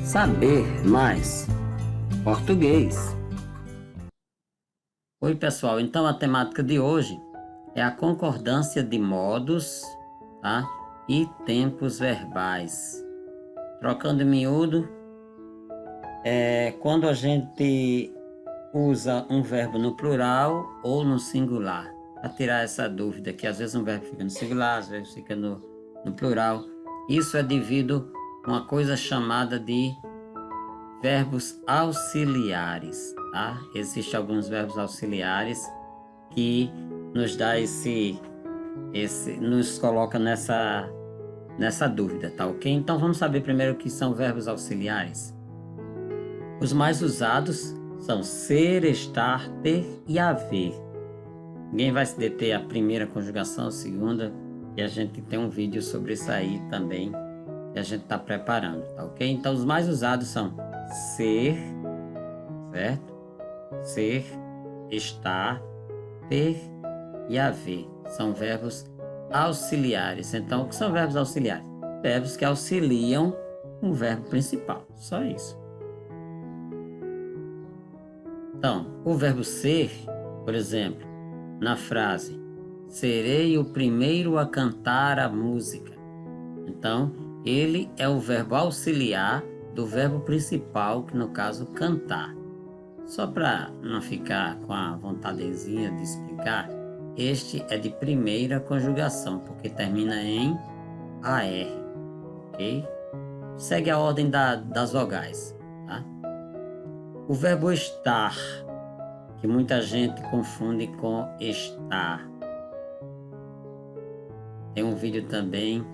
Saber mais português. Oi, pessoal. Então a temática de hoje é a concordância de modos, tá? E tempos verbais. Trocando em miúdo, quando a gente usa um verbo no plural ou no singular. Para tirar essa dúvida, que às vezes um verbo fica no singular, às vezes fica no plural. Isso é devido a uma coisa chamada de verbos auxiliares, tá? Existem alguns verbos auxiliares que nos dá nos coloca nessa dúvida, tá ok? Então vamos saber primeiro o que são verbos auxiliares. Os mais usados são ser, estar, ter e haver. Ninguém vai se deter à primeira conjugação, a segunda, e a gente tem um vídeo sobre isso aí também, que a gente está preparando, tá ok? Então os mais usados são ser, certo? Ser, estar, ter e haver. São verbos auxiliares. Então, o que são verbos auxiliares? Verbos que auxiliam um verbo principal. Só isso. Então, o verbo ser, por exemplo, na frase serei o primeiro a cantar a música. Então, ele é o verbo auxiliar do verbo principal, que no caso, cantar. Só para não ficar com a vontadezinha de explicar, este é de primeira conjugação, porque termina em AR, ok? Segue a ordem das vogais, tá? O verbo estar, que muita gente confunde com estar. Tem um vídeo também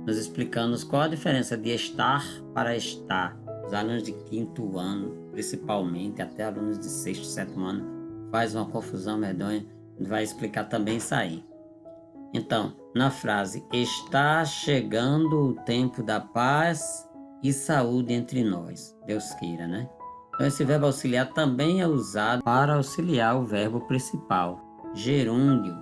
nos explicando qual a diferença de estar para estar. Os alunos de 5º ano, principalmente, até alunos de 6º, 7º ano, faz uma confusão medonha. Vai explicar também isso aí. Então, na frase, está chegando o tempo da paz e saúde entre nós. Deus queira, né? Então, esse verbo auxiliar também é usado para auxiliar o verbo principal. Gerúndio.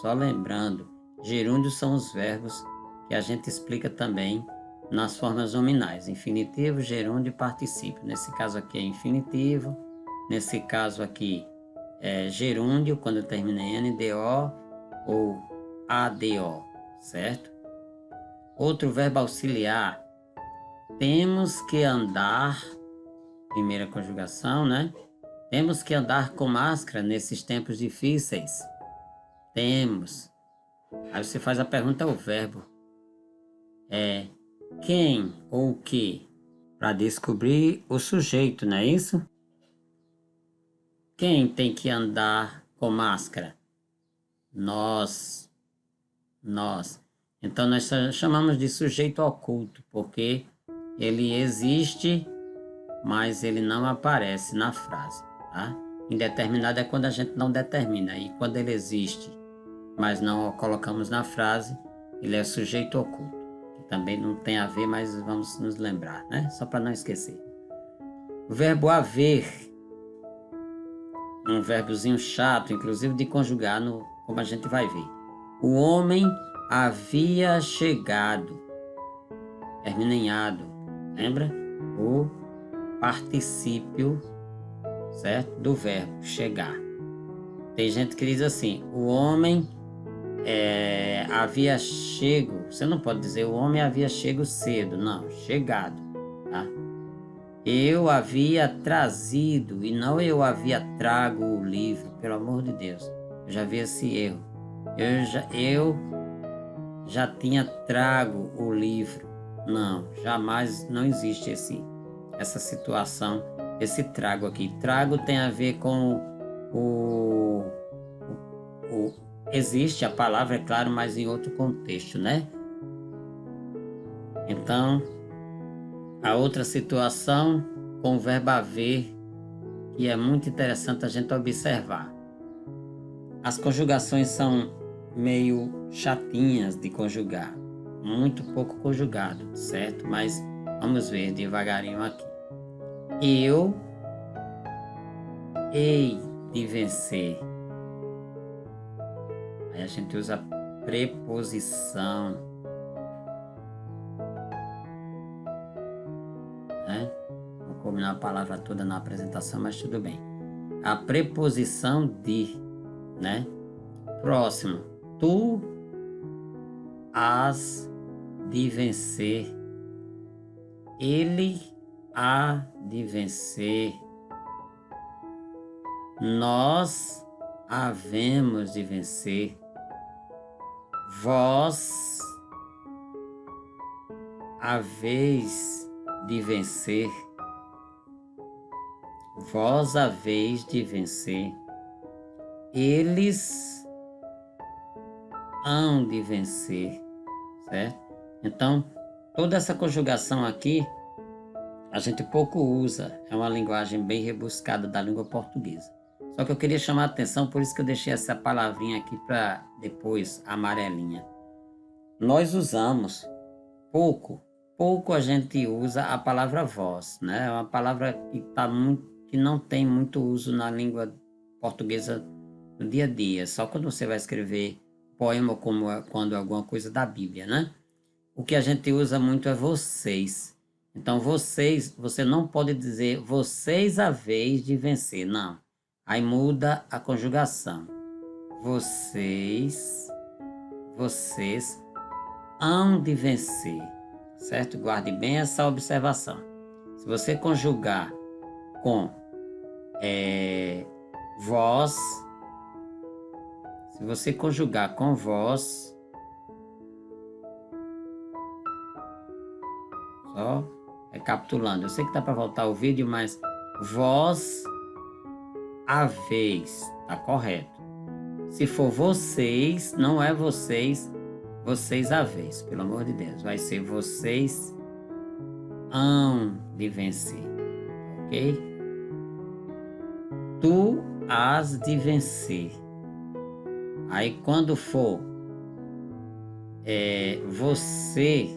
Só lembrando, gerúndios são os verbos que a gente explica também nas formas nominais, infinitivo, gerúndio e particípio. Nesse caso aqui é infinitivo, nesse caso aqui é gerúndio, quando termina em NDO ou ADO, certo? Outro verbo auxiliar, temos que andar, primeira conjugação, né? Temos que andar com máscara nesses tempos difíceis. Temos. Aí você faz a pergunta, o verbo é quem ou o que, para descobrir o sujeito, não é isso? Quem tem que andar com máscara? Nós. Então nós chamamos de sujeito oculto, porque ele existe, mas ele não aparece na frase, tá? Indeterminado é quando a gente não determina, e quando ele existe, mas não o colocamos na frase, ele é sujeito oculto. Também não tem a ver, mas vamos nos lembrar, né? Só para não esquecer. O verbo haver, um verbozinho chato, inclusive de conjugar, como a gente vai ver. O homem havia chegado, termina em ado, lembra? O particípio, certo? Do verbo chegar. Tem gente que diz assim, o homem havia chego, você não pode dizer o homem havia chego cedo, não, chegado, tá? Eu havia trazido e não eu havia trago o livro, pelo amor de Deus, eu já vi esse erro, eu já tinha trago o livro, não, jamais, não existe essa situação, esse trago aqui. Trago tem a ver com existe a palavra, é claro, mas em outro contexto, né? Então, a outra situação com o verbo haver, que é muito interessante a gente observar. As conjugações são meio chatinhas de conjugar, muito pouco conjugado, certo? Mas vamos ver devagarinho aqui. Eu hei de vencer. Aí a gente usa preposição. né? Não combinar a palavra toda na apresentação, mas tudo bem. A preposição de, né? Próximo. Tu has de vencer. Ele há de vencer. Nós havemos de vencer. Vós haveis de vencer. Vós haveis de vencer. Eles hão de vencer, certo? Então, toda essa conjugação aqui, a gente pouco usa, é uma linguagem bem rebuscada da língua portuguesa. Só que eu queria chamar a atenção, por isso que eu deixei essa palavrinha aqui para depois, amarelinha. Nós usamos pouco a gente usa a palavra vós, né? É uma palavra que não tem muito uso na língua portuguesa no dia a dia, só quando você vai escrever poema como quando é alguma coisa da Bíblia, né? O que a gente usa muito é vocês. Então, vocês, você não pode dizer vocês haveis de vencer, não. Aí muda a conjugação. Vocês hão de vencer, certo? Guarde bem essa observação. Se você conjugar com vós, se você conjugar com vós, só recapitulando, eu sei que dá para voltar o vídeo, mas vós haveis, tá correto. Se for vocês, não é vocês haveis, pelo amor de Deus, vai ser vocês hão de vencer, ok? Tu has de vencer. Aí quando for você,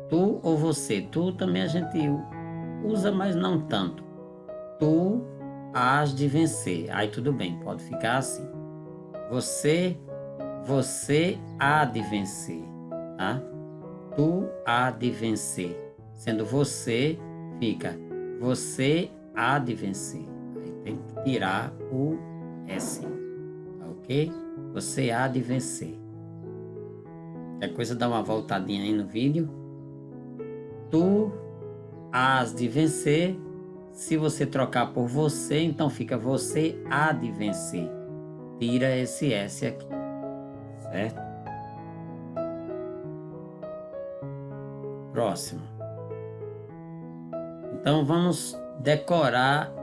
tu ou você, tu também a gente usa, mas não tanto. Tu has de vencer. Aí tudo bem, pode ficar assim. Você há de vencer, tá? Tu há de vencer. Sendo você, fica você há de vencer. Aí tem que tirar o S, tá ok? Você há de vencer. Qualquer coisa, dá uma voltadinha aí no vídeo. Tu has de vencer. Se você trocar por você, então fica você há de vencer. Tira esse S aqui, certo? Próximo. Então vamos decorar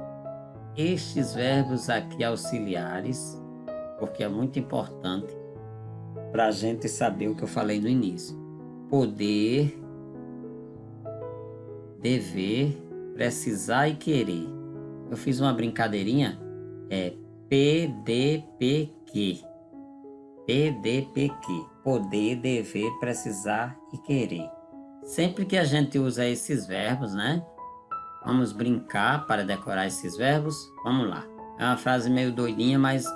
estes verbos aqui auxiliares, porque é muito importante para a gente saber o que eu falei no início. Poder, dever, precisar e querer. Eu fiz uma brincadeirinha, PDPQ. PDPQ. Poder, dever, precisar e querer. Sempre que a gente usa esses verbos, né? Vamos brincar para decorar esses verbos. Vamos lá. É uma frase meio doidinha, mas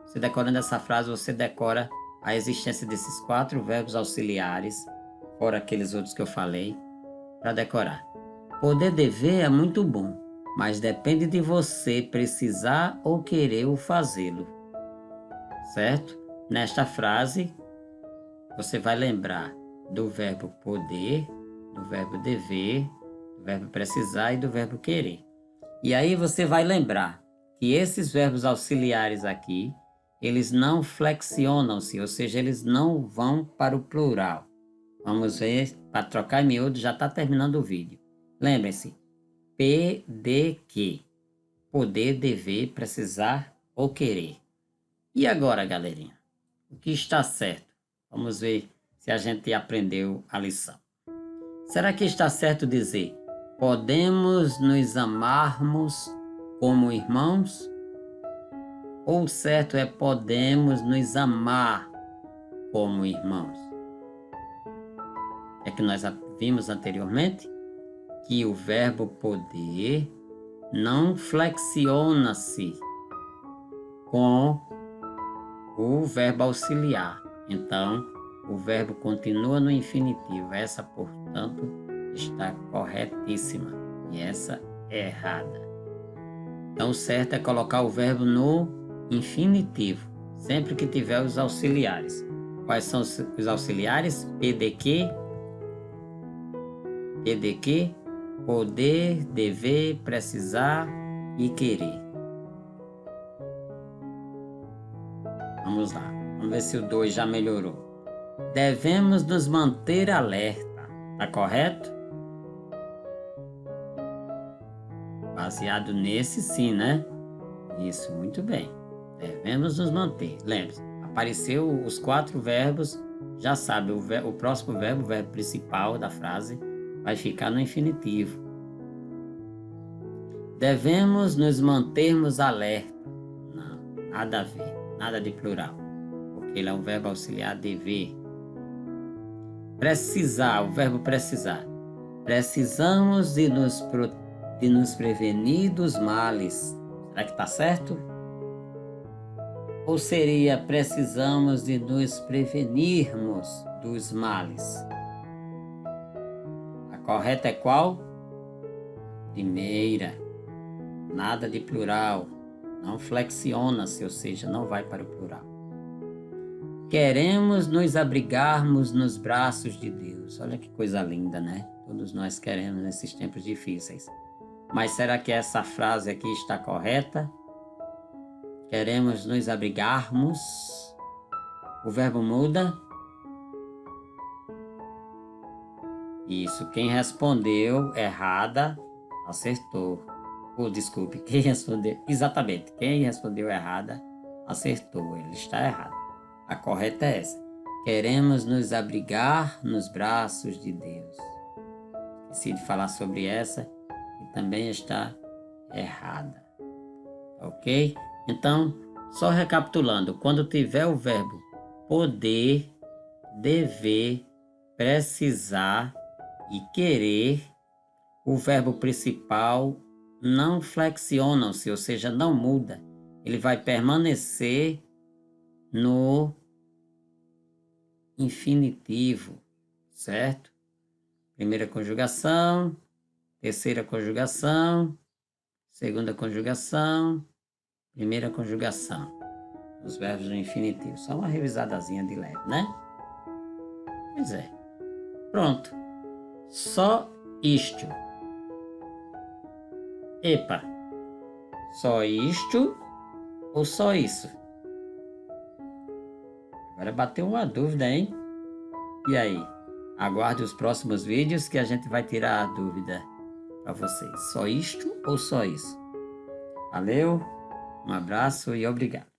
você decorando essa frase, você decora a existência desses 4 verbos auxiliares, fora aqueles outros que eu falei, para decorar. Poder dever é muito bom, mas depende de você precisar ou querer o fazê-lo, certo? Nesta frase, você vai lembrar do verbo poder, do verbo dever, do verbo precisar e do verbo querer. E aí você vai lembrar que esses verbos auxiliares aqui, eles não flexionam-se, ou seja, eles não vão para o plural. Vamos ver, para trocar em miúdo, já está terminando o vídeo. Lembrem-se, PDQ, poder, dever, precisar ou querer. E agora, galerinha, o que está certo? Vamos ver se a gente aprendeu a lição. Será que está certo dizer, podemos nos amarmos como irmãos? Ou o certo é, podemos nos amar como irmãos? É que nós vimos anteriormente que o verbo poder não flexiona-se com o verbo auxiliar. Então, o verbo continua no infinitivo. Essa, portanto, está corretíssima. E essa é errada. Então, o certo é colocar o verbo no infinitivo, sempre que tiver os auxiliares. Quais são os auxiliares? PDQ, poder, dever, precisar e querer. Vamos lá. Vamos ver se o 2 já melhorou. Devemos nos manter alerta. Tá correto? Baseado nesse sim, né? Isso, muito bem. Devemos nos manter. Lembre-se, apareceu os 4 verbos, já sabe, o próximo verbo, o verbo principal da frase, vai ficar no infinitivo. Devemos nos mantermos alerta. Não, nada a ver, nada de plural, porque ele é um verbo auxiliar dever. Precisar, o verbo precisar. Precisamos de nos prevenir dos males. Será que está certo? Ou seria precisamos de nos prevenirmos dos males? A correta é qual? Primeira. Nada de plural. Não flexiona-se, ou seja, não vai para o plural. Queremos nos abrigarmos nos braços de Deus. Olha que coisa linda, né? Todos nós queremos nesses tempos difíceis. Mas será que essa frase aqui está correta? Queremos nos abrigarmos. O verbo muda? Isso. Quem respondeu errada, acertou. Desculpe, quem respondeu... Exatamente. Quem respondeu errada, acertou. Ele está errado. A correta é essa. Queremos nos abrigar nos braços de Deus. Esqueci de falar sobre essa e também está errada. Ok? Então, só recapitulando. Quando tiver o verbo poder, dever, precisar e querer, o verbo principal não flexiona-se, ou seja, não muda. Ele vai permanecer no infinitivo, certo? Primeira conjugação, terceira conjugação, segunda conjugação, primeira conjugação. Os verbos no infinitivo. Só uma revisadazinha de leve, né? Pois é. Pronto. Só isto. Epa. Só isto ou só isso? Agora bateu uma dúvida, hein? E aí? Aguarde os próximos vídeos que a gente vai tirar a dúvida para vocês. Só isto ou só isso? Valeu, um abraço e obrigado.